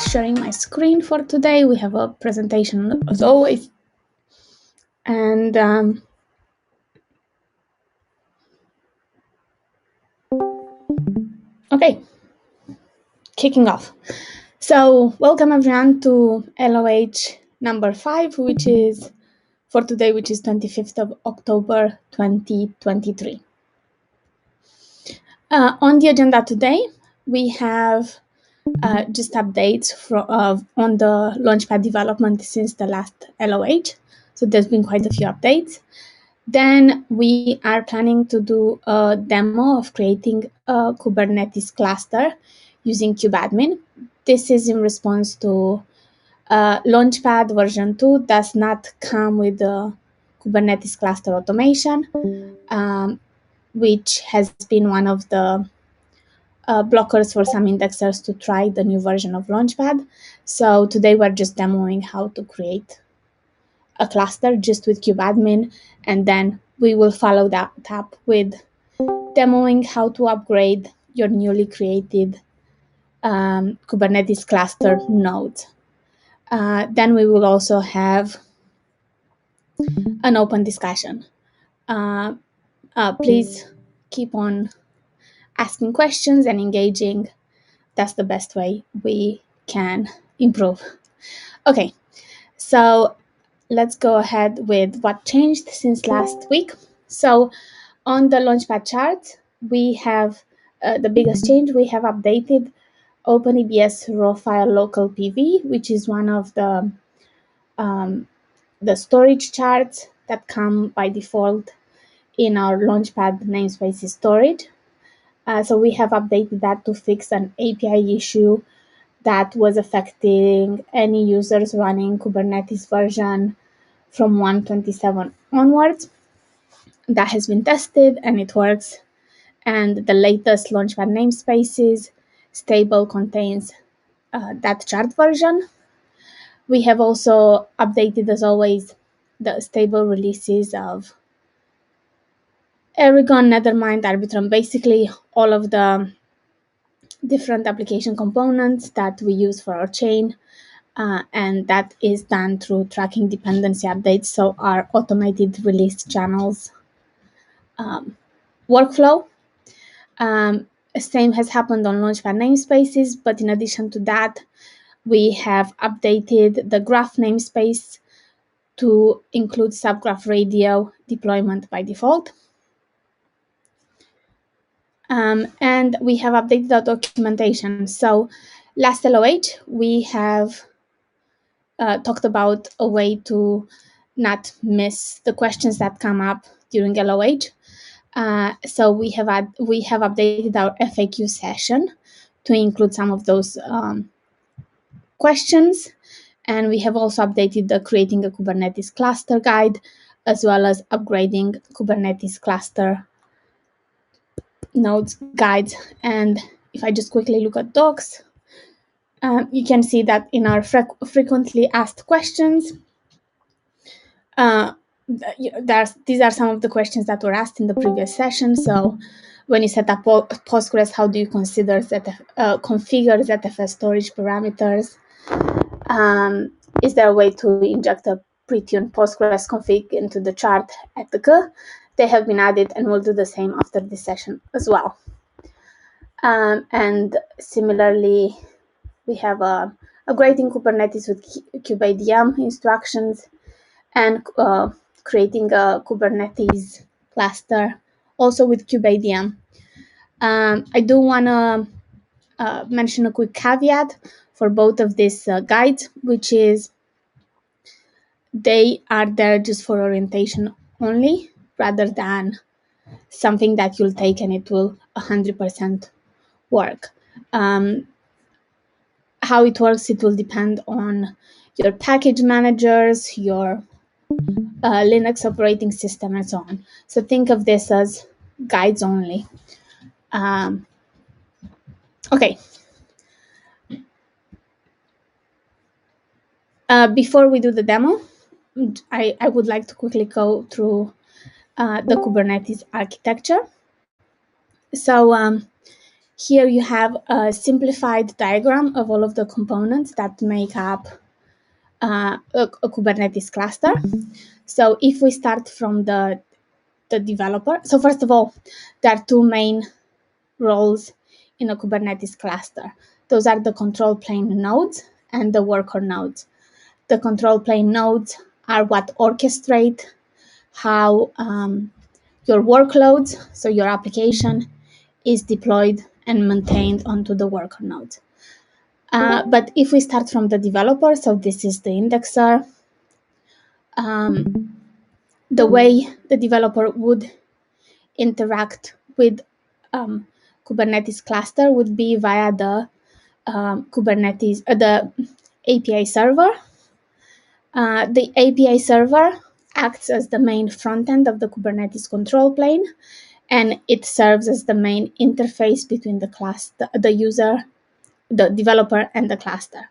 sharing my screen for today. We have a presentation as always. And okay, kicking off. So welcome everyone to LOH number 5, which is for today, which is 25th of October 2023. On the agenda today, we have just updates on the Launchpad development since the last LOH. So there's been quite a few updates. Then we are planning to do a demo of creating a Kubernetes cluster using kubeadm. This is in response to Launchpad version 2 does not come with the Kubernetes cluster automation, which has been one of the blockers for some indexers to try the new version of Launchpad. So today we're just demoing how to create a cluster just with kubeadm, and then we will follow that up with demoing how to upgrade your newly created Kubernetes cluster node. Then we will also have an open discussion. Please keep on asking questions and engaging. That's the best way we can improve. Okay, so let's go ahead with what changed since last week. So on the Launchpad chart, we have the biggest change. We have updated OpenEBS raw file local PV, which is one of the storage charts that come by default in our Launchpad namespaces storage. So we have updated that to fix an API issue that was affecting any users running Kubernetes version from 1.27 onwards. That has been tested and it works. And the latest Launchpad namespaces stable contains that chart version. We have also updated, as always, the stable releases of Eragon, Nethermind, Arbitrum, basically all of the different application components that we use for our chain. And that is done through tracking dependency updates, so our automated release channels workflow. Same has happened on Launchpad namespaces, but in addition to that, we have updated the graph namespace to include subgraph radio deployment by default. And we have updated our documentation. So last LOH, we have talked about a way to not miss the questions that come up during LOH. So we have updated our FAQ session to include some of those questions, and we have also updated the creating a Kubernetes cluster guide, as well as upgrading Kubernetes cluster nodes guides. And if I just quickly look at docs, you can see that in our frequently asked questions, these are some of the questions that were asked in the previous session. So when you set up Postgres, how do you consider configure ZFS storage parameters? Is there a way to inject a pre-tuned Postgres config into the chart, etc.? They have been added, and we'll do the same after this session as well. And similarly, we have upgrading Kubernetes with kubeadm instructions and creating a Kubernetes cluster also with kubeadm. I do want to mention a quick caveat for both of these guides, which is they are there just for orientation only, rather than something that you'll take and it will 100% work. How it works, it will depend on your package managers, your Linux operating system, and so on. So think of this as guides only. Okay. Before we do the demo, I would like to quickly go through the Kubernetes architecture. So Here you have a simplified diagram of all of the components that make up a Kubernetes cluster. So if we start from the developer, so first of all, there are two main roles in a Kubernetes cluster. Those are the control plane nodes and the worker nodes. The control plane nodes are what orchestrate how your workloads, so your application, is deployed and maintained onto the worker nodes. But if we start from the developer, so this is the indexer, the way the developer would interact with Kubernetes cluster would be via the the API server. The API server acts as the main front end of the Kubernetes control plane, and it serves as the main interface between the user, the developer, and the cluster.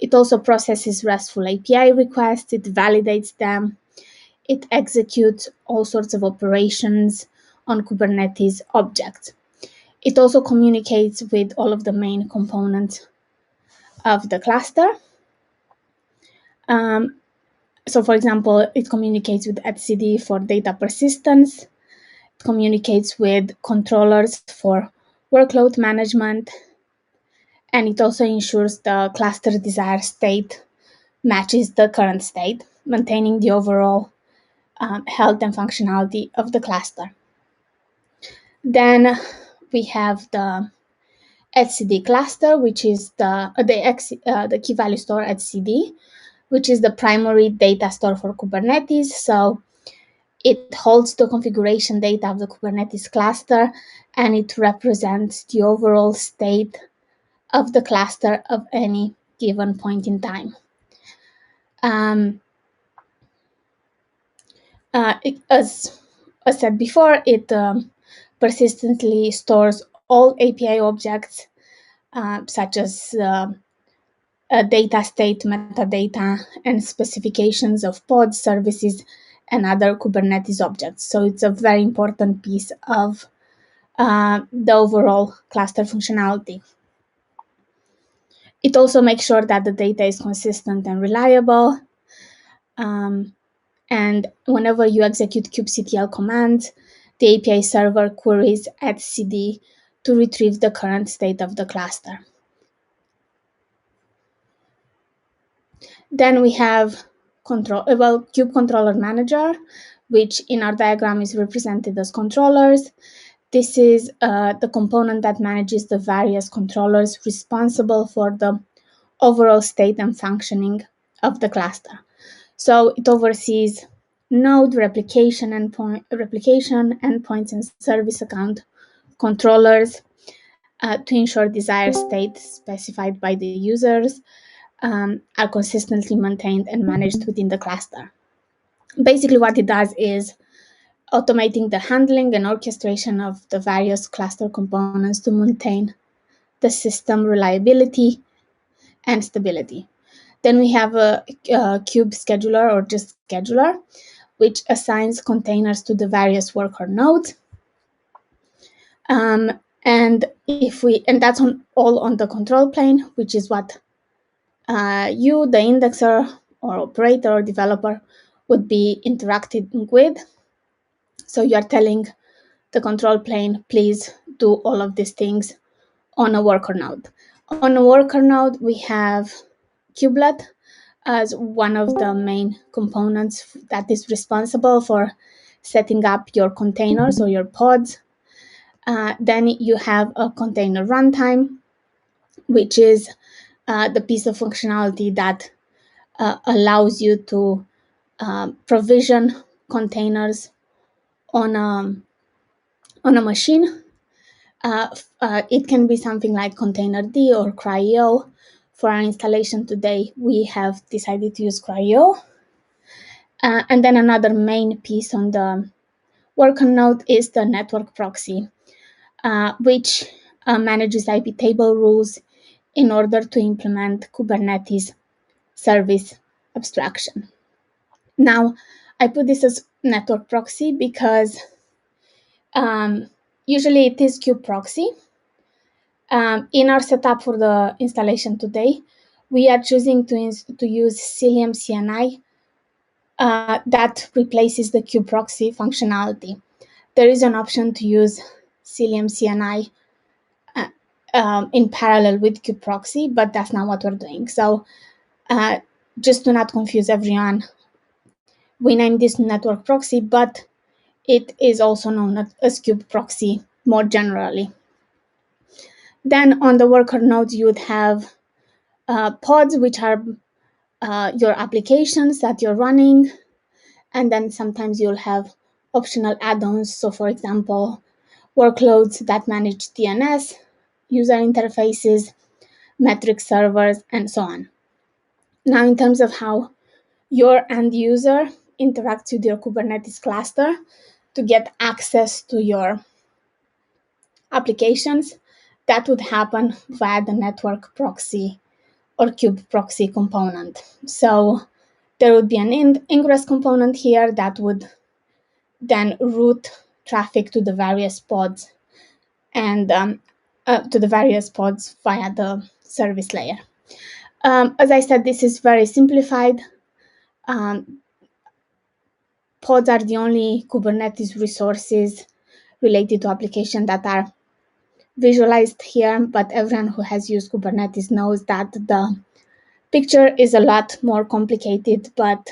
It also processes RESTful API requests, it validates them, it executes all sorts of operations on Kubernetes objects. It also communicates with all of the main components of the cluster. So, for example, it communicates with etcd for data persistence, it communicates with controllers for workload management, and it also ensures the cluster desired state matches the current state, maintaining the overall health and functionality of the cluster. Then we have the etcd cluster, which is the key value store etcd, which is the primary data store for Kubernetes. So it holds the configuration data of the Kubernetes cluster, and it represents the overall state of the cluster of any given point in time. As said before, it persistently stores all API objects, such as data state, metadata, and specifications of pods, services, and other Kubernetes objects. So it's a very important piece of the overall cluster functionality. It also makes sure that the data is consistent and reliable. And whenever you execute kubectl commands, the API server queries etcd to retrieve the current state of the cluster. Then we have kube controller manager, which in our diagram is represented as controllers. This is the component that manages the various controllers responsible for the overall state and functioning of the cluster. So it oversees node replication, endpoints, and service account controllers to ensure desired state specified by the users are consistently maintained and managed within the cluster. Basically, what it does is automating the handling and orchestration of the various cluster components to maintain the system reliability and stability. Then we have a kube scheduler, or just scheduler, which assigns containers to the various worker nodes. And that's all on the control plane, which is what you, the indexer or operator or developer, would be interacting with. So you are telling the control plane, please do all of these things on a worker node. On a worker node, we have kubelet as one of the main components that is responsible for setting up your containers or your pods. Then you have a container runtime, which is the piece of functionality that allows you to provision containers on a machine. It can be something like containerd or CRY.io. For our installation today, we have decided to use CRY.io. And then another main piece on the worker node is the network proxy, which manages IP table rules in order to implement Kubernetes service abstraction. Now, I put this as network proxy because usually it is kube proxy, In our setup for the installation today, we are choosing to use Cilium CNI that replaces the kubeproxy functionality. There is an option to use Cilium CNI in parallel with kubeproxy, but that's not what we're doing. So just to not confuse everyone, we named this network proxy, but it is also known as kubeproxy more generally. Then on the worker nodes, you would have pods, which are your applications that you're running. And then sometimes you'll have optional add-ons. So for example, workloads that manage DNS, user interfaces, metric servers, and so on. Now, in terms of how your end user interacts with your Kubernetes cluster to get access to your applications, that would happen via the network proxy or kube proxy component. So there would be an ingress component here that would then route traffic to the various pods and to the various pods via the service layer. As I said, this is very simplified. Pods are the only Kubernetes resources related to application that are visualized here, but everyone who has used Kubernetes knows that the picture is a lot more complicated, but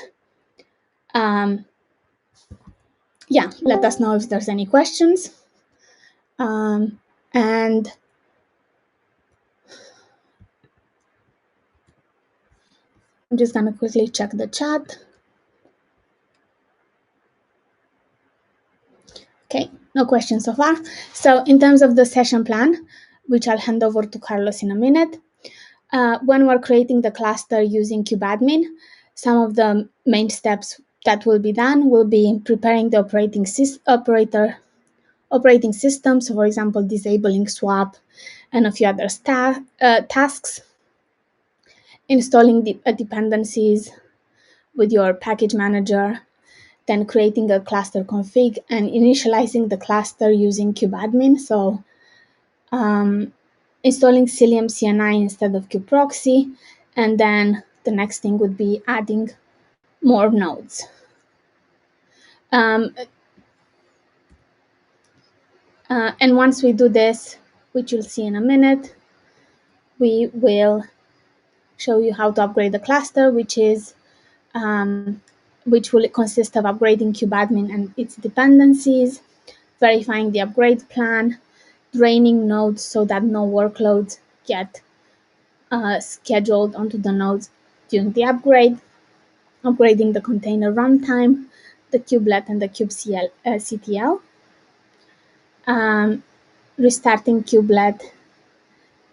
yeah, let us know if there's any questions. And I'm just gonna quickly check the chat. Okay, no questions so far. So in terms of the session plan, which I'll hand over to Carlos in a minute, when we're creating the cluster using kubeadm, some of the main steps that will be done will be preparing the operating system. So for example, disabling swap and a few other tasks, installing dependencies with your package manager, then creating a cluster config and initializing the cluster using kubeadm. So installing Cilium CNI instead of kubeproxy, and then the next thing would be adding more nodes. And once we do this, which you'll see in a minute, we will show you how to upgrade the cluster, which will consist of upgrading kubeadm and its dependencies, verifying the upgrade plan, draining nodes so that no workloads get scheduled onto the nodes during the upgrade, upgrading the container runtime, the kubelet and the kubectl, restarting kubelet,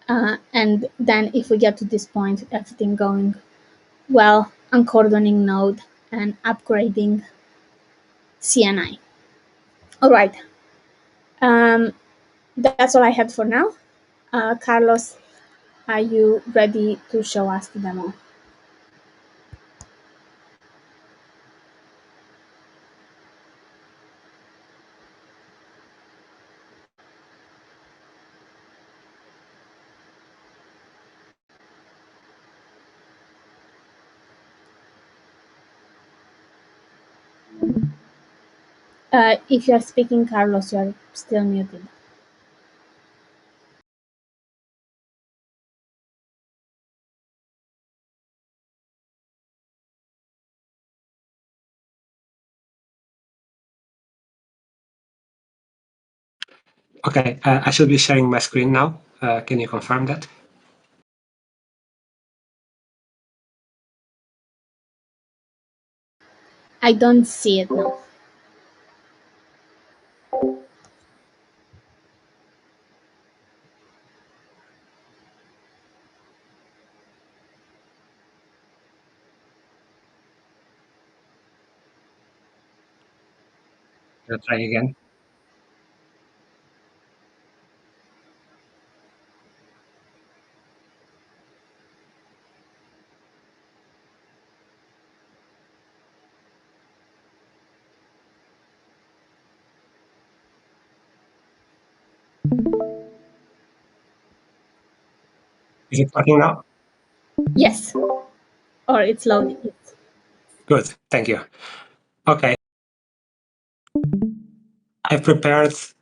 and then if we get to this point, everything going well, uncordoning node and upgrading CNI. All right, that's all I had for now. Carlos, are you ready to show us the demo? If you are speaking, Carlos, you are still muted. Okay, I should be sharing my screen now. Can you confirm that? I don't see it now. I'll try again. Is it working now? Yes, or it's loading. Yes. Good, thank you. Okay, I prepared for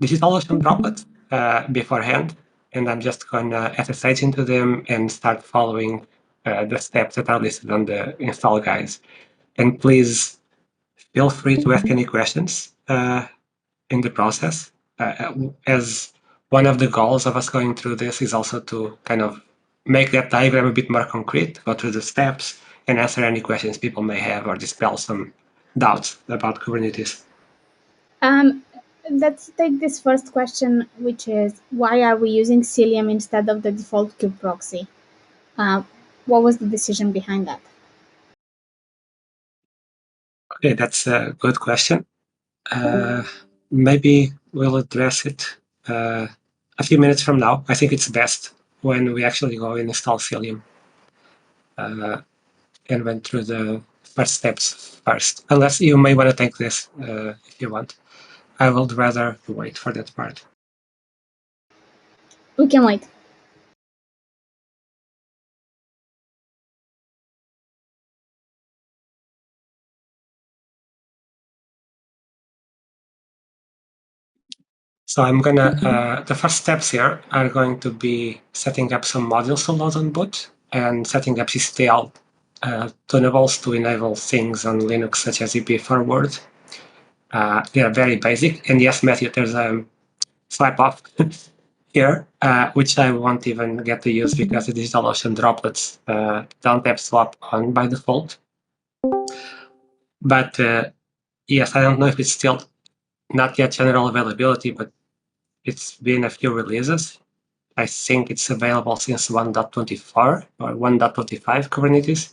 DigitalOcean Droplet beforehand, and I'm just gonna SSH into them and start following the steps that are listed on the install guides. And please feel free to ask any questions in the process. As one of the goals of us going through this is also to kind of make that diagram a bit more concrete, go through the steps, and answer any questions people may have or dispel some doubts about Kubernetes. Um, let's take this first question, which is why are we using Cilium instead of the default kube proxy? Uh, what was the decision behind that? Okay, that's a good question. Maybe we'll address it a few minutes from now. I think it's best when we actually go and install Cilium and went through the first steps first. Unless you may want to take this if you want. I would rather wait for that part. We can wait. So I'm gonna, the first steps here are going to be setting up some modules to load on boot and setting up systl tunables to enable things on Linux such as EP forward. They are very basic. And yes, Matthew, there's a swipe off here, which I won't even get to use because the DigitalOcean droplets don't have swap on by default. But yes, I don't know if it's still not yet general availability, but it's been a few releases. I think it's available since 1.24 or 1.25 Kubernetes.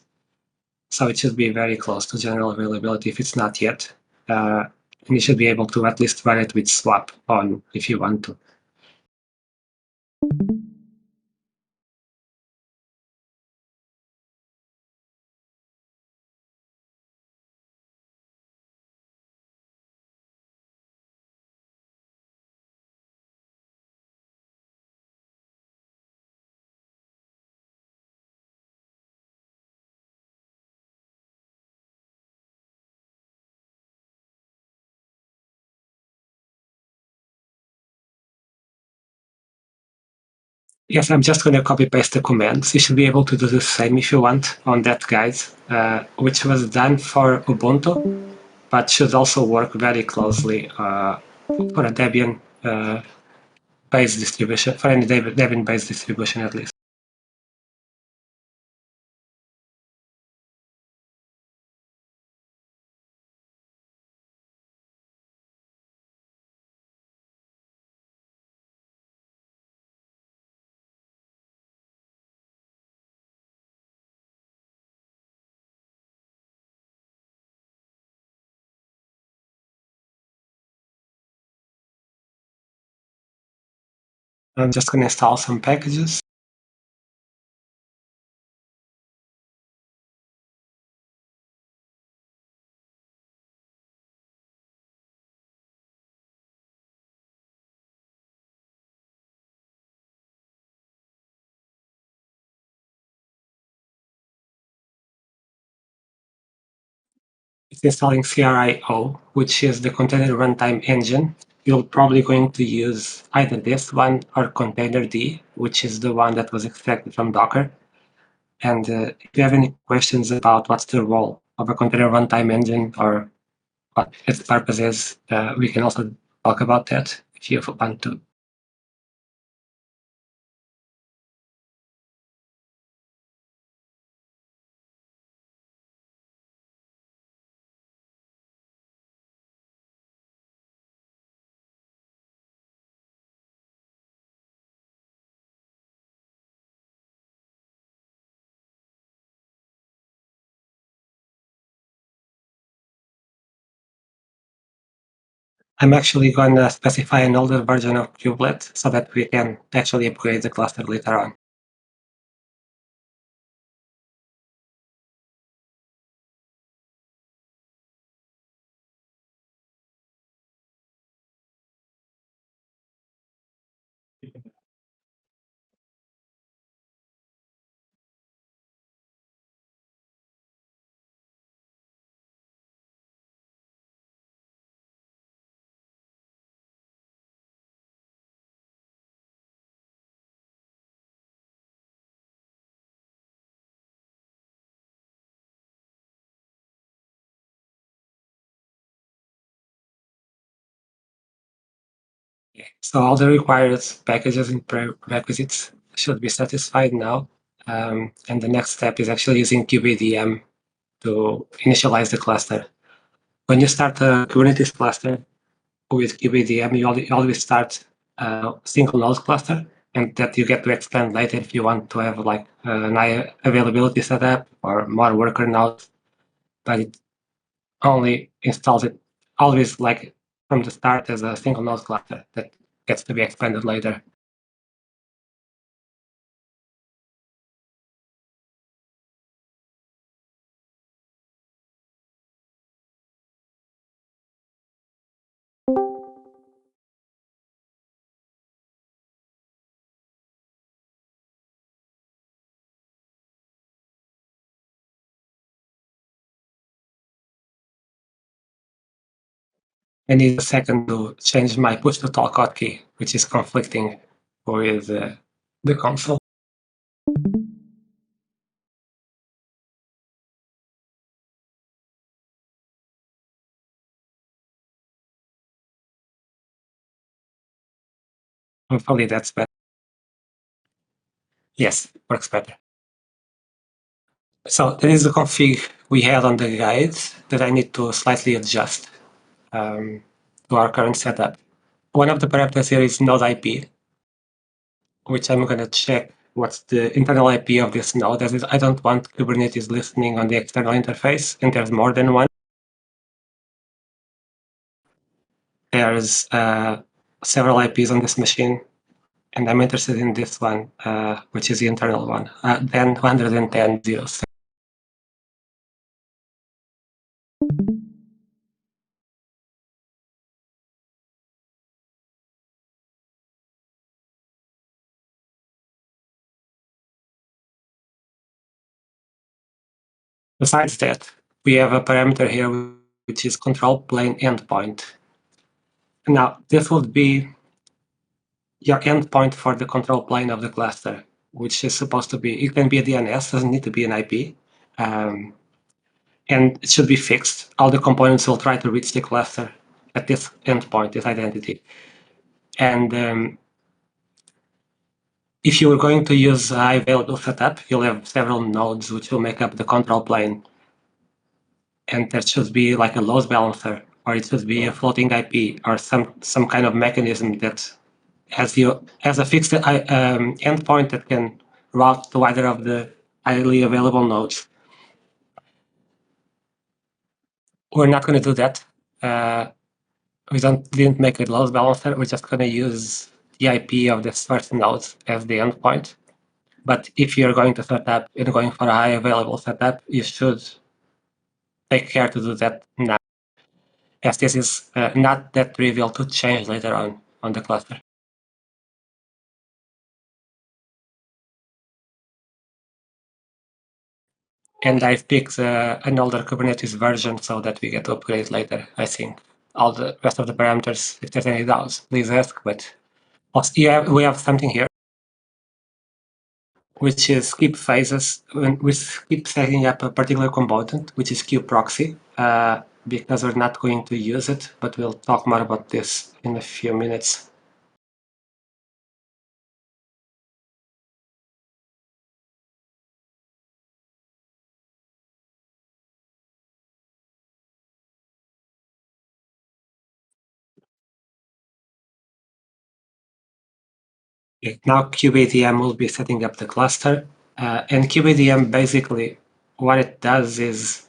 So it should be very close to general availability if it's not yet. And you should be able to at least run it with swap on if you want to. Yes, I'm just going to copy paste the commands. You should be able to do the same if you want on that guide, which was done for Ubuntu, but should also work very closely for a Debian based distribution, for any Debian based distribution at least. I'm just going to install some packages. It's installing CRIO, which is the container runtime engine. You're probably going to use either this one or containerd, which is the one that was extracted from Docker. And if you have any questions about what's the role of a container runtime engine or what its purpose is, we can also talk about that if you want to. I'm actually going to specify an older version of kubelet so that we can actually upgrade the cluster later on. So all the required packages and prerequisites should be satisfied now. And the next step is actually using kubeadm to initialize the cluster. When you start a Kubernetes cluster with kubeadm, you always start a single node cluster, and that you get to expand later if you want to have like an high availability setup or more worker nodes. But it only installs it always like from the start as a single node cluster that gets to be expanded later. I need a second to change my push to talk hotkey, which is conflicting with the console. Hopefully that's better. Yes, works better. So there is a config we had on the guide that I need to slightly adjust to our current setup. One of the parameters here is node IP, which I'm going to check what's the internal IP of this node. As I don't want Kubernetes listening on the external interface, and there's more than one. There's several IPs on this machine, and I'm interested in this one, which is the internal one, then 110.0. Besides that, we have a parameter here which is control plane endpoint. Now, this would be your endpoint for the control plane of the cluster, which is supposed to be, it can be a DNS, doesn't need to be an IP. And it should be fixed. All the components will try to reach the cluster at this endpoint, this identity. And if you are going to use a high available setup, you'll have several nodes which will make up the control plane. And there should be like a load balancer, or it should be a floating IP, or some kind of mechanism that has a fixed endpoint that can route to either of the highly available nodes. We're not going to do that. We didn't make a load balancer. We're just going to use the IP of this first node as the endpoint. But if you're going to set up and going for a high available setup, you should take care to do that now, as this is not that trivial to change later on the cluster. And I've picked an older Kubernetes version so that we get to upgrade later, I think. All the rest of the parameters, if there's any doubts, please ask. But also, we have something here, which is skip phases. When we keep setting up a particular component, which is kubeproxy, because we're not going to use it, but we'll talk more about this in a few minutes. Okay, now kubeadm will be setting up the cluster, and kubeadm basically what it does is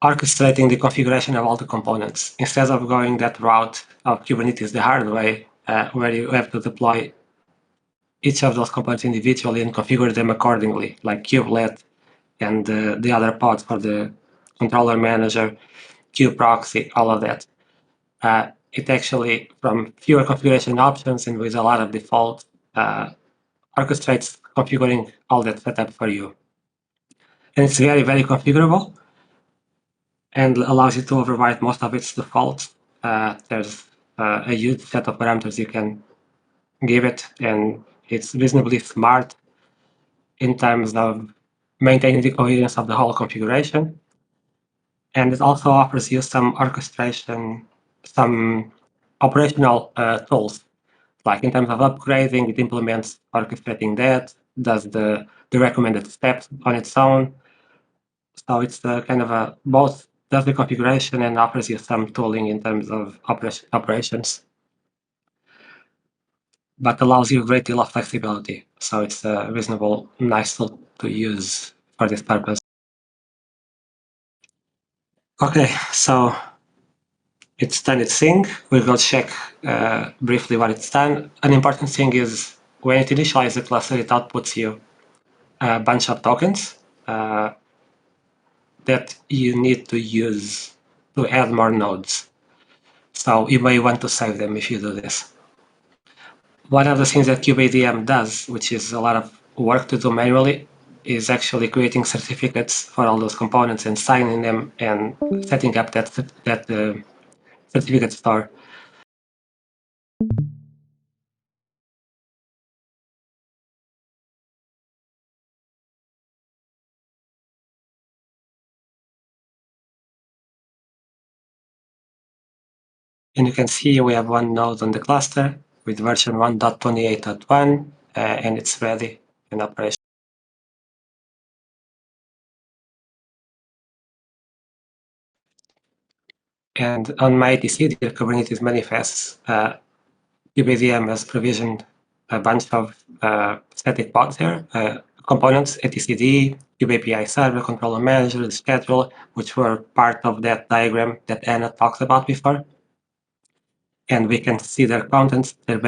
orchestrating the configuration of all the components instead of going that route of Kubernetes the hard way, where you have to deploy each of those components individually and configure them accordingly, like kubelet and the other pods for the controller manager, kubeproxy, all of that. it actually, from fewer configuration options and with a lot of default, orchestrates configuring all that setup for you. And it's very, very configurable and allows you to override most of its defaults. There's a huge set of parameters you can give it, and it's reasonably smart in terms of maintaining the coherence of the whole configuration. And it also offers you some orchestration, some operational tools. Like in terms of upgrading, it implements orchestrating that, does the recommended steps on its own. So it's kind of a both does the configuration and offers you some tooling in terms of operations, but allows you a great deal of flexibility. So it's a reasonable, nice tool to use for this purpose. Okay, so it's done its thing. We'll go check briefly what it's done. An important thing is when it initializes the cluster, it outputs you a bunch of tokens that you need to use to add more nodes. So you may want to save them if you do this. One of the things that kubeadm does, which is a lot of work to do manually, is actually creating certificates for all those components and signing them and setting up that certificate store. And you can see we have one node on the cluster with version 1.28.1, and it's ready in operation. And on my etc, the Kubernetes manifests, kubeadm has provisioned a bunch of static pods here, components, etcd, kubeAPI server, controller manager, the schedule, which were part of that diagram that Anna talked about before. And we can see their contents. They're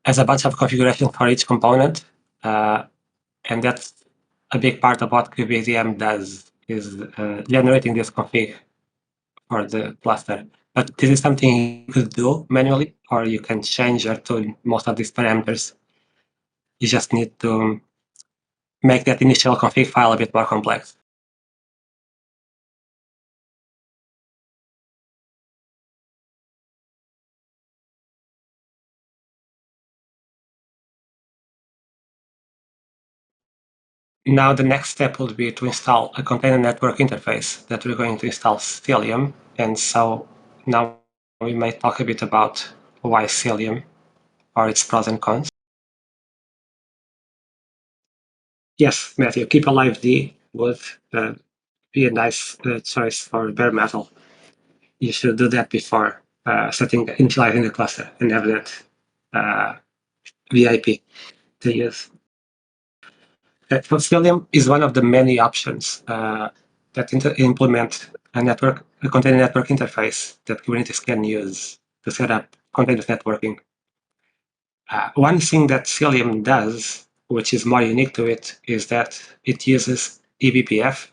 as a bunch of configuration for each component. And that's a big part of what kubeadm does, is generating this config for the cluster. But this is something you could do manually, or you can change or tune most of these parameters. You just need to make that initial config file a bit more complex. Now the next step will be to install a container network interface that we're going to install Cilium. And so now we might talk a bit about why Cilium, or its pros and cons. Yes, Matthew, keep alive D would be a nice choice for bare metal. You should do that before initializing the cluster and have that VIP to use. Cilium is one of the many options that implement a container network interface that Kubernetes can use to set up container networking. One thing that Cilium does, which is more unique to it, is that it uses eBPF,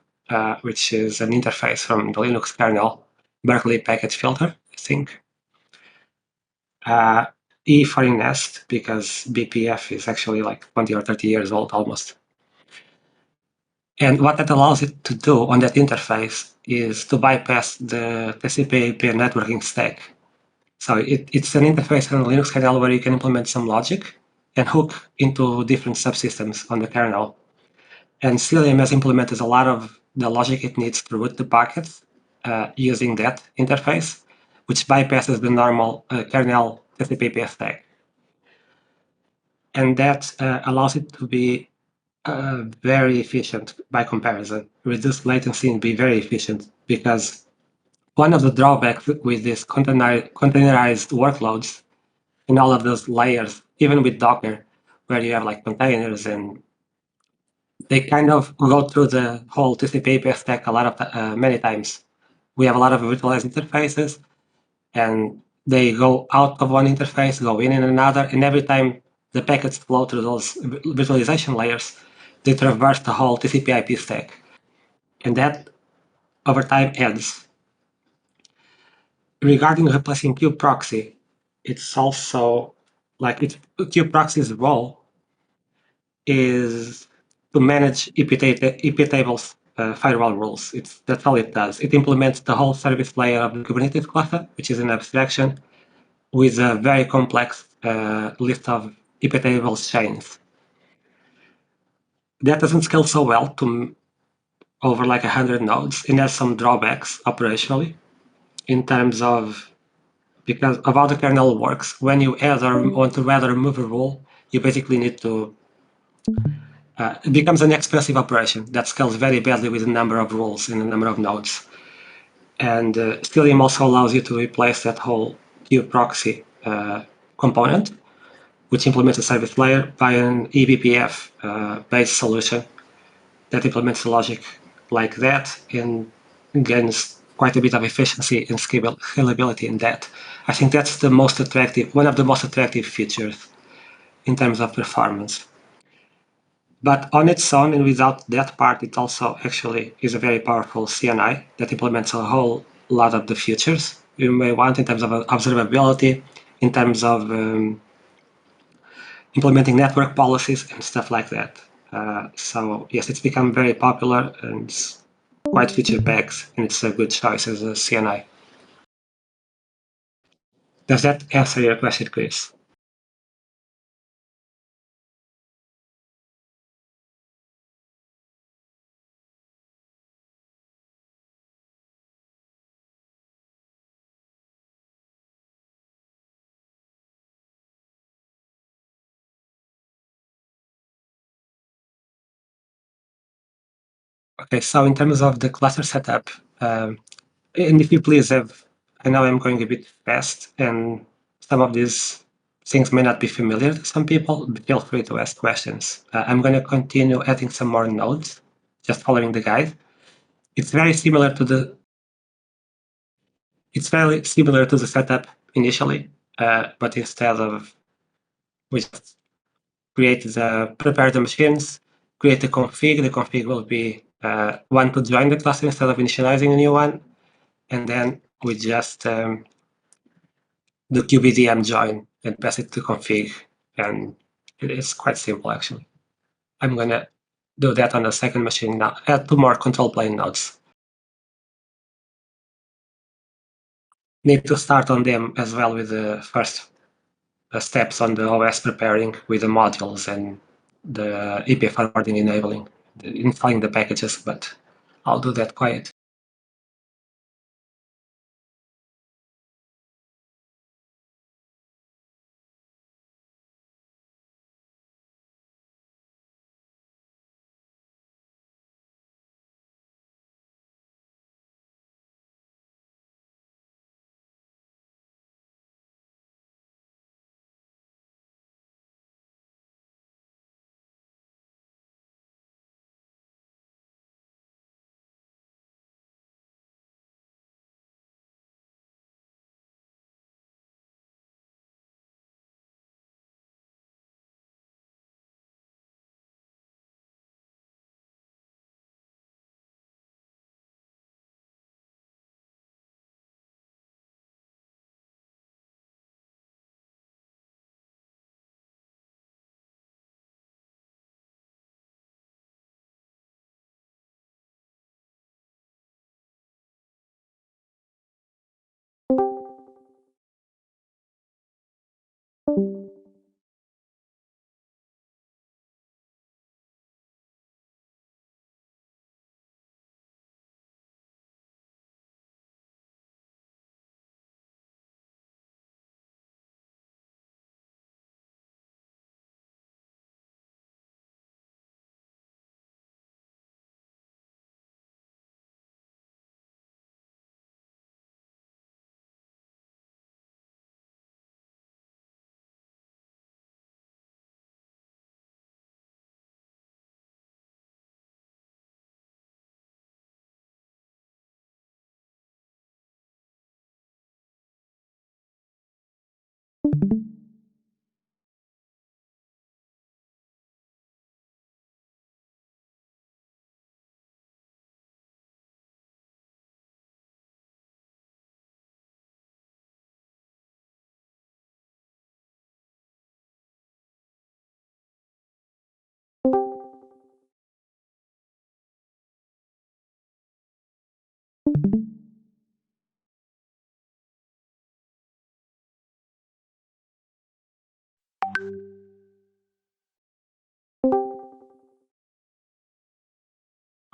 which is an interface from the Linux kernel, Berkeley package filter, I think. E for nest, because BPF is actually like 20 or 30 years old almost. And what that allows it to do on that interface is to bypass the TCP/IP networking stack. So it's an interface on Linux kernel where you can implement some logic and hook into different subsystems on the kernel. And Cilium has implemented a lot of the logic it needs to route the packets using that interface, which bypasses the normal kernel TCP/IP stack. And that allows it to be very efficient by comparison, reduce latency and be very efficient, because one of the drawbacks with these containerized workloads in all of those layers, even with Docker, where you have like containers and they kind of go through the whole TCP/IP stack many times. We have a lot of virtualized interfaces, and they go out of one interface, go in another, and every time the packets flow through those virtualization layers, they traverse the whole TCP/IP stack. And that, over time, adds regarding replacing kubeproxy, it's also like kubeproxy's role is to manage EP tables firewall rules. That's all it does. It implements the whole service layer of the Kubernetes cluster, which is an abstraction with a very complex list of EP tables chains. That doesn't scale so well to over like 100 nodes, and has some drawbacks operationally in terms of because of how the kernel works. When you add or want to add or remove a rule, you basically need to it becomes an expensive operation that scales very badly with the number of rules and the number of nodes. And Stellium also allows you to replace that whole queue proxy component, which implements a service layer, by an eBPF based solution that implements the logic like that and gains quite a bit of efficiency and scalability in that. I think that's the most attractive, one of the most attractive features in terms of performance. But on its own and without that part, it also actually is a very powerful CNI that implements a whole lot of the features you may want in terms of observability, in terms of implementing network policies and stuff like that. So yes, it's become very popular and it's quite feature packed, and it's a good choice as a CNI. Does that answer your question, Chris? Okay, so in terms of the cluster setup, and if you please have, I know I'm going a bit fast, and some of these things may not be familiar to some people, but feel free to ask questions. I'm going to continue adding some more nodes, just following the guide. It's very similar to the setup initially, but instead of we just prepare the machines, create the config. The config will be one to join the cluster instead of initializing a new one, and then we just the kubeadm join and pass it to config, and it is quite simple actually. I'm gonna do that on the second machine now. Add two more control plane nodes. Need to start on them as well with the first steps on the OS preparing with the modules and the EP forwarding enabling, installing the packages, but I'll do that quiet.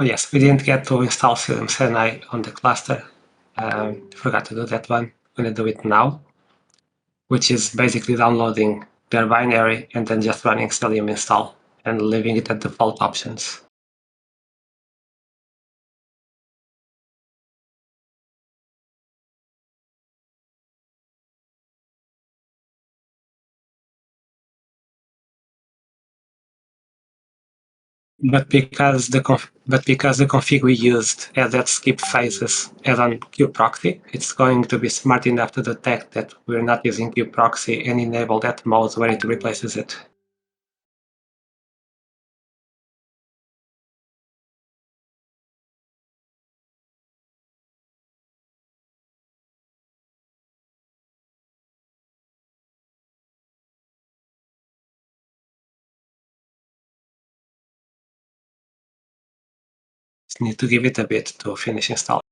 Oh yes, we didn't get to install CNI on the cluster. Forgot to do that one. I'm going to do it now, which is basically downloading their binary and then just running Selenium install and leaving it at default options. But because the config we used had that skip phases as on kubeproxy, it's going to be smart enough to detect that we're not using kubeproxy and enable that mode where it replaces it. Just need to give it a bit to finish installing.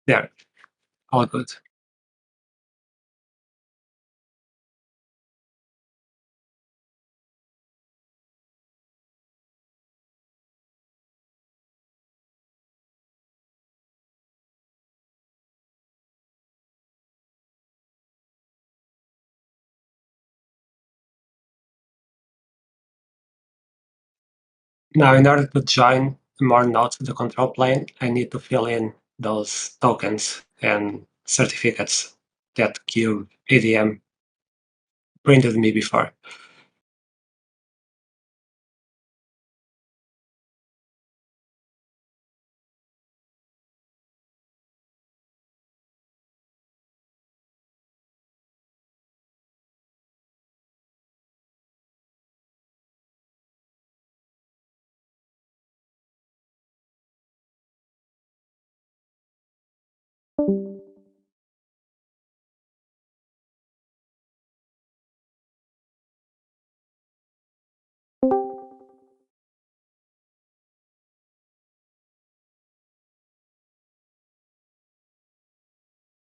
There, all good. Now, in order to join more nodes to the control plane, I need to fill in those tokens and certificates that kubeadm printed me before.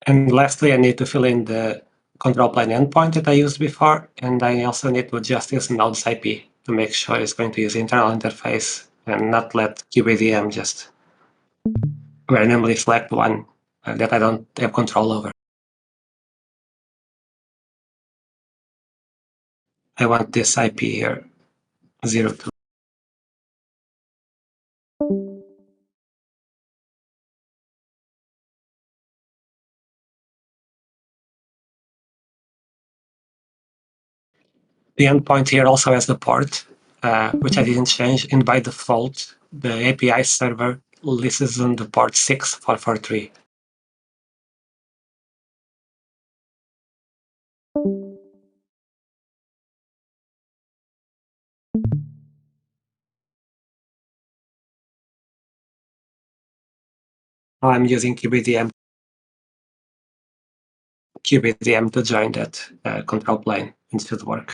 And lastly, I need to fill in the control plane endpoint that I used before, and I also need to adjust this node's IP to make sure it's going to use internal interface and not let kubeadm just randomly select one that I don't have control over. I want this IP here, 02. The endpoint here also has the port, which I didn't change, and by default, the API server lists on the port 6443. I'm using kubeadm to join that control plane. It should work.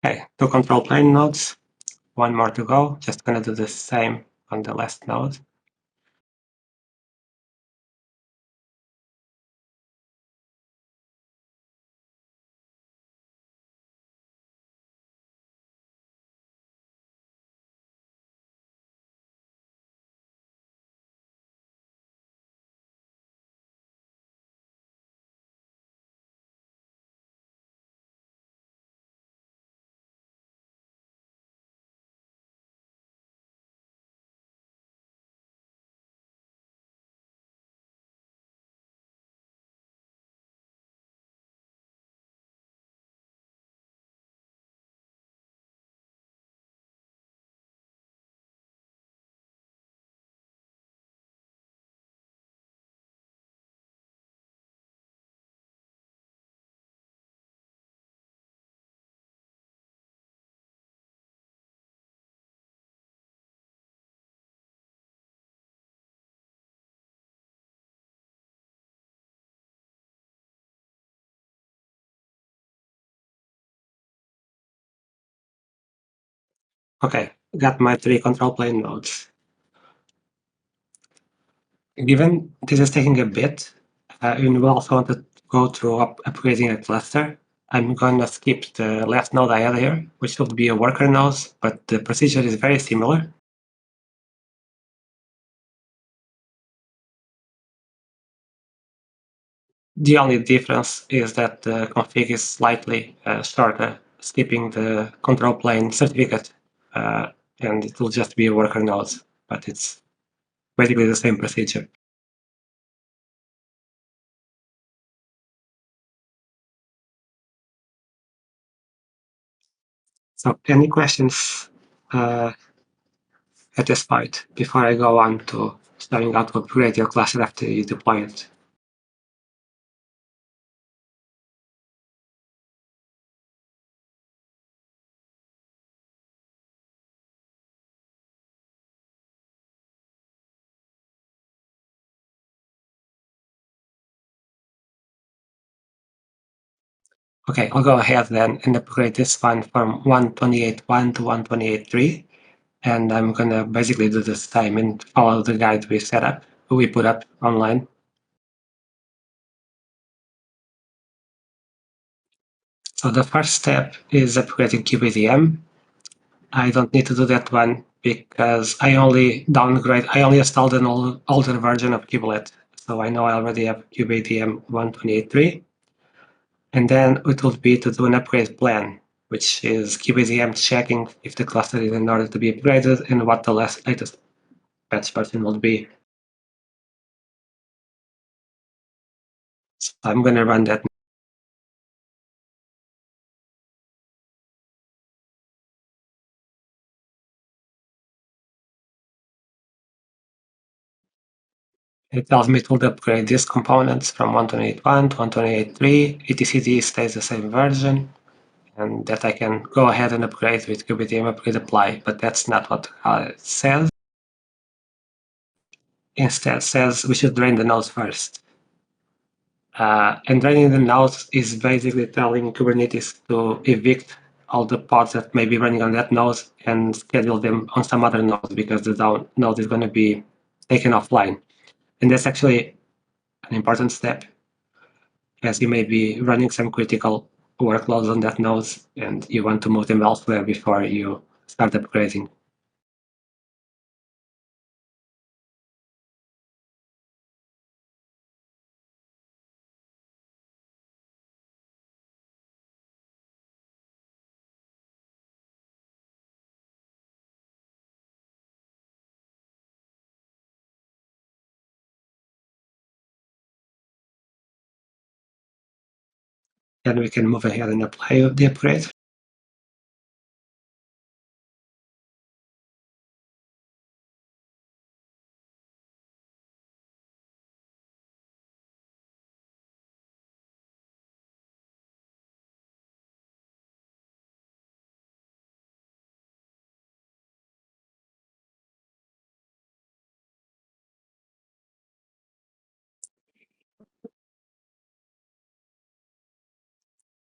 Okay, two control plane nodes, one more to go. Just gonna do the same on the last node. Okay, got my 3 control plane nodes. Given this is taking a bit, and we also want to go through upgrading a cluster, I'm going to skip the last node I had here, which would be a worker node, but the procedure is very similar. The only difference is that the config is slightly shorter, skipping the control plane certificate, and it will just be a worker node, but it's basically the same procedure. So any questions at this point before I go on to starting out to upgrade your cluster after you deploy it? Okay, I'll go ahead then and upgrade this one from 128.1 to 128.3. And I'm gonna basically do the same and follow the guide we set up, we put up online. So the first step is upgrading kubeadm. I don't need to do that one because I only installed an older version of kubelet. So I know I already have kubeadm 128.3. And then it would be to do an upgrade plan, which is kubeadm checking if the cluster is in order to be upgraded and what the latest patch version will be. So I'm going to run that. It tells me to upgrade these components from 128.1 to 128.3. etcd stays the same version, and that I can go ahead and upgrade with kubeadm upgrade apply, but that's not what it says. Instead, it says we should drain the nodes first. And draining the nodes is basically telling Kubernetes to evict all the pods that may be running on that node and schedule them on some other node because the down node is going to be taken offline. And that's actually an important step, as you may be running some critical workloads on that node and you want to move them elsewhere before you start upgrading. Then we can move ahead and apply the upgrade.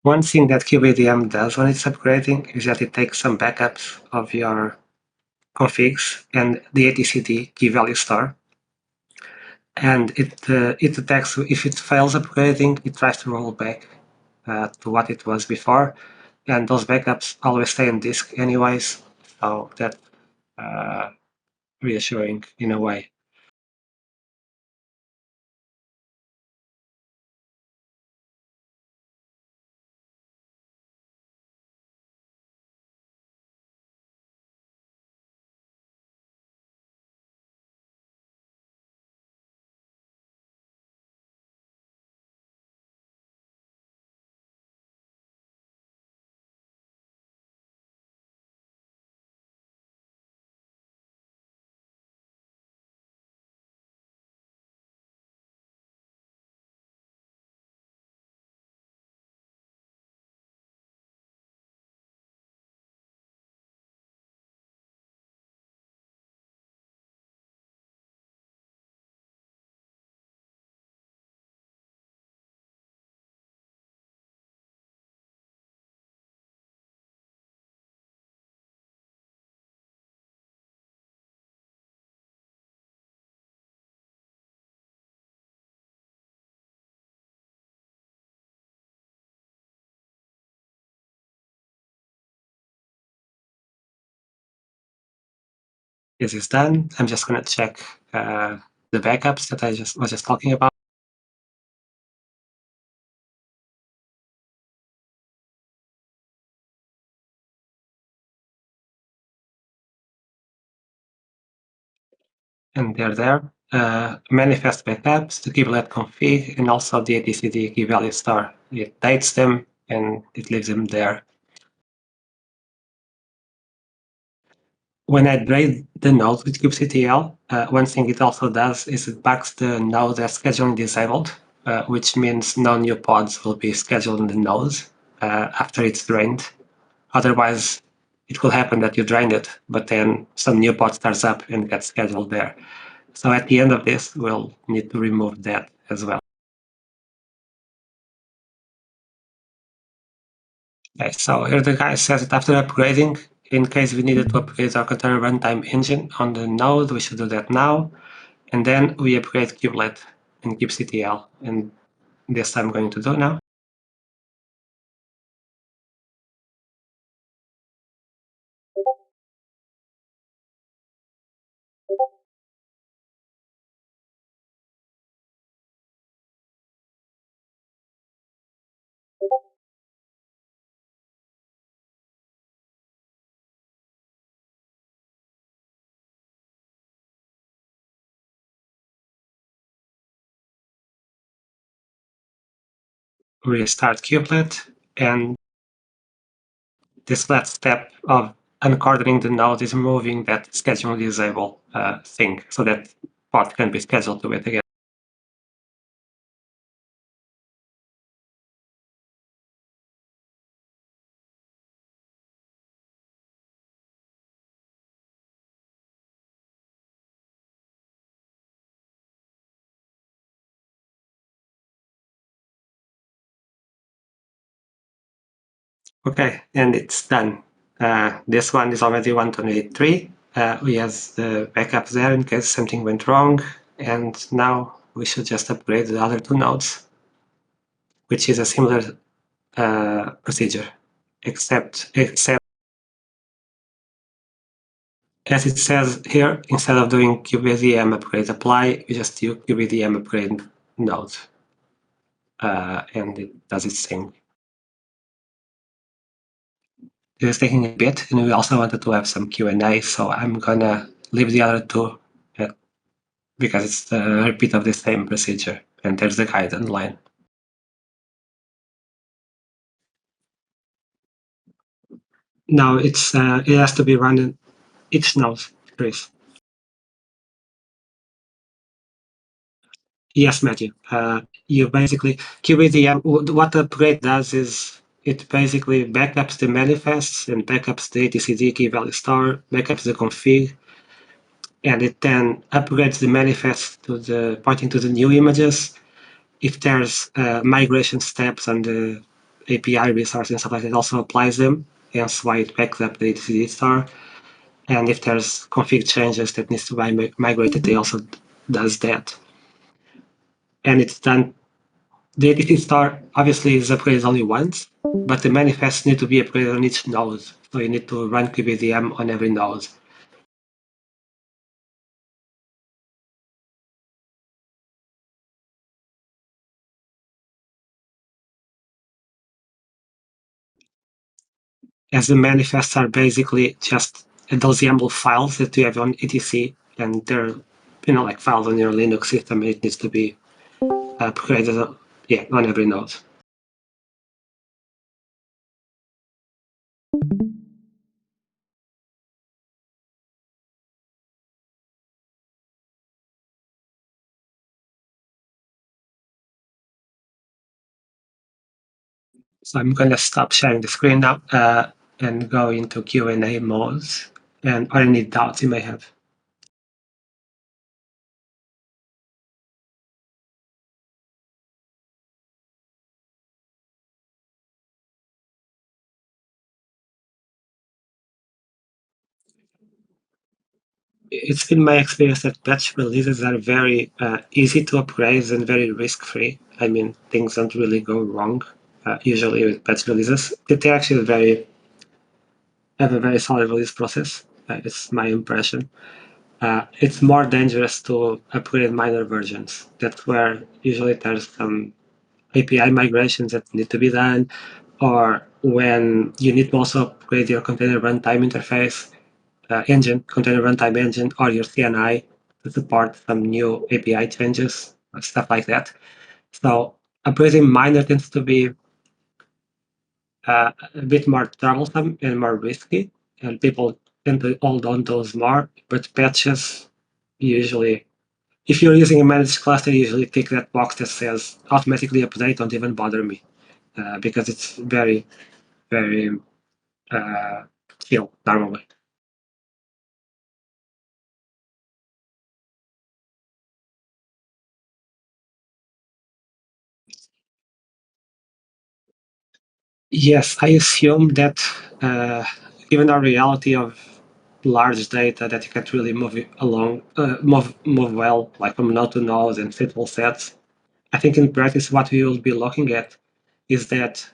One thing that kubeadm does when it's upgrading is that it takes some backups of your configs and the etcd key value store, and it detects if it fails upgrading, it tries to roll back to what it was before, and those backups always stay on disk anyways, so that's reassuring in a way. This is done. I'm just going to check the backups that I was just talking about. And they're there. Manifest backups, the kubelet config, and also the etcd key value star. It dates them and it leaves them there. When I braid the node with kubectl, one thing it also does is it backs the node as scheduling disabled, which means no new pods will be scheduled in the nodes after it's drained. Otherwise, it will happen that you drained it, but then some new pod starts up and gets scheduled there. So at the end of this, we'll need to remove that as well. Okay, so here the guy says that after upgrading, in case we needed to upgrade our container runtime engine on the node, we should do that now. And then we upgrade kubelet and kubectl. And this I'm going to do now. Restart kubelet, and this last step of uncordering the node is removing that schedule disable thing so that pod can be scheduled to it again. Okay, and it's done. This one is already 128.3. We have the backup there in case something went wrong. And now we should just upgrade the other two nodes, which is a similar procedure, except as it says here, instead of doing kubeadm upgrade apply, we just do kubeadm upgrade node, and it does its thing. It is taking a bit, and we also wanted to have some Q&A, so I'm gonna leave the other two because it's a repeat of the same procedure, and there's the guide online. Now it has to be run in each node, Chris. Yes, Matthew. You basically kubeadm. What the upgrade does is it basically backups the manifests and backups the etcd key value star, backups the config, and it then upgrades the manifest to the pointing to the new images. If there's migration steps on the API resource and stuff like that, it also applies them. Hence why it backs up the etcd star. And if there's config changes that needs to be migrated, it also does that. And it's done. The etcd star obviously is upgraded only once, but the manifests need to be upgraded on each node. So you need to run kubeadm on every node. As the manifests are basically just those YAML files that you have on etc, and they're like files on your Linux system. It needs to be upgraded, on every node. So I'm going to stop sharing the screen now and go into Q&A mode, and or any doubts you may have. It's been my experience that batch releases are very easy to upgrade and very risk-free. I mean, things don't really go wrong usually with batch releases. They actually have a very solid release process. It's my impression. It's more dangerous to upgrade minor versions. That's where usually there's some API migrations that need to be done, or when you need to also upgrade your container runtime interface engine, container runtime engine, or your CNI to support some new API changes, stuff like that. So upgrading minor tends to be a bit more troublesome and more risky, and people tend to hold on those more. But patches usually, if you're using a managed cluster, you usually tick that box that says automatically update, don't even bother me, because it's very, very uh, chill normally. Yes, I assume that given our reality of large data that you can't really move it along, move well, like from node to node and stateful sets. I think in practice, what we will be looking at is that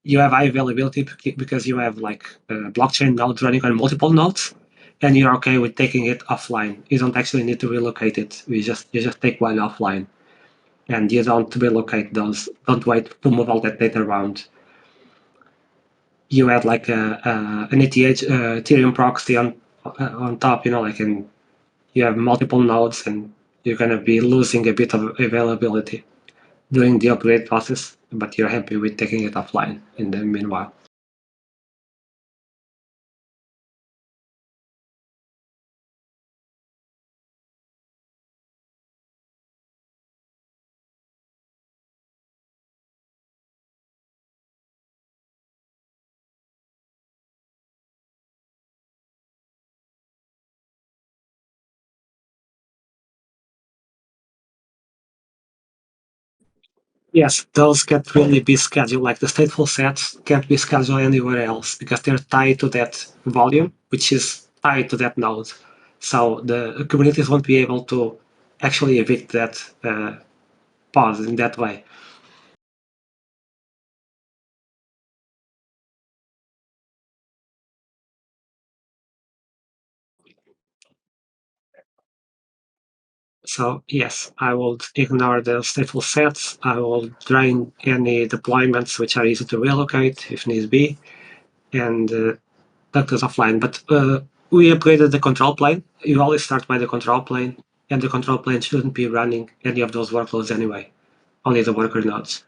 you have high availability because you have like blockchain nodes running on multiple nodes, and you're okay with taking it offline. You don't actually need to relocate it. You just take one offline, and you don't relocate those. Don't wait to move all that data around. You add like an ETH Ethereum proxy on top, like, and you have multiple nodes, and you're gonna be losing a bit of availability during the upgrade process, but you're happy with taking it offline in the meanwhile. Yes, those can't really be scheduled. Like the stateful sets can't be scheduled anywhere else because they're tied to that volume, which is tied to that node. So the Kubernetes won't be able to actually evict that pod in that way. So yes, I will ignore the stateful sets. I will drain any deployments which are easy to relocate if need be, and duct is offline. But we upgraded the control plane. You always start by the control plane, and the control plane shouldn't be running any of those workloads anyway, only the worker nodes.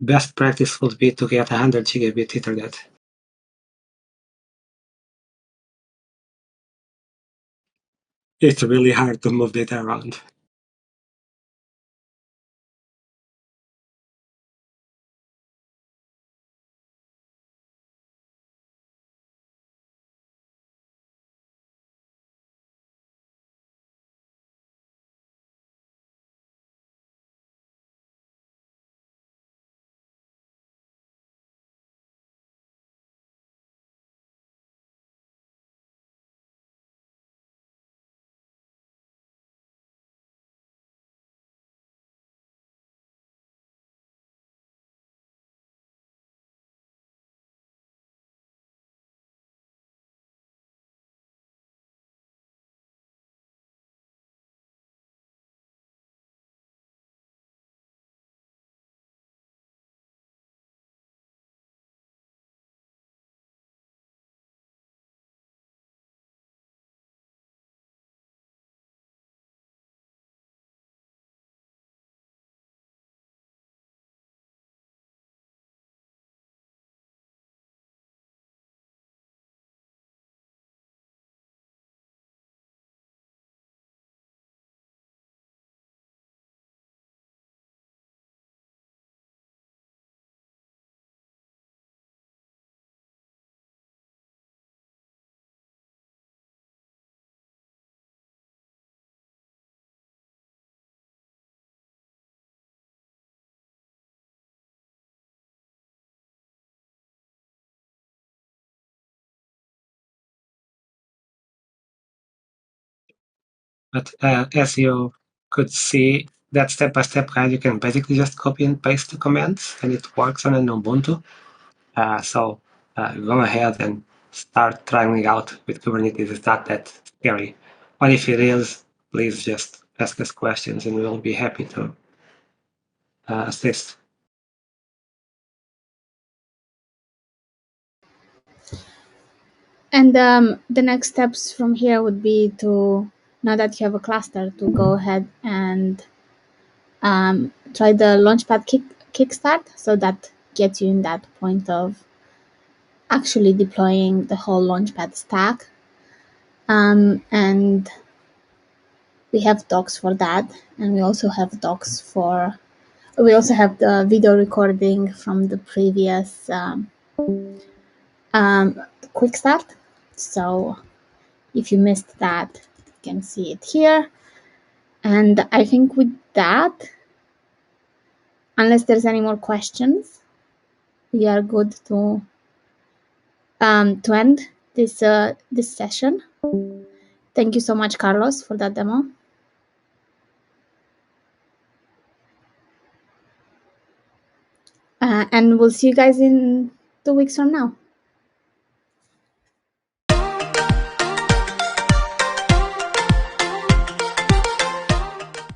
Best practice would be to get 100 gigabit Ethernet. It's really hard to move data around. But as you could see, that step-by-step guide, you can basically just copy and paste the commands, and it works on an Ubuntu. So go ahead and start trying out with Kubernetes. It's not that scary. But if it is, please just ask us questions, and we'll be happy to assist. And the next steps from here would be to, now that you have a cluster, to go ahead and try the Launchpad kickstart. So that gets you in that point of actually deploying the whole Launchpad stack. And we have docs for that, and we also have docs for. We also have the video recording from the previous quick start. So if you missed that, you can see it here. And I think with that, unless there's any more questions, we are good to end this session. Thank you so much, Carlos, for that demo. And we'll see you guys in 2 weeks from now.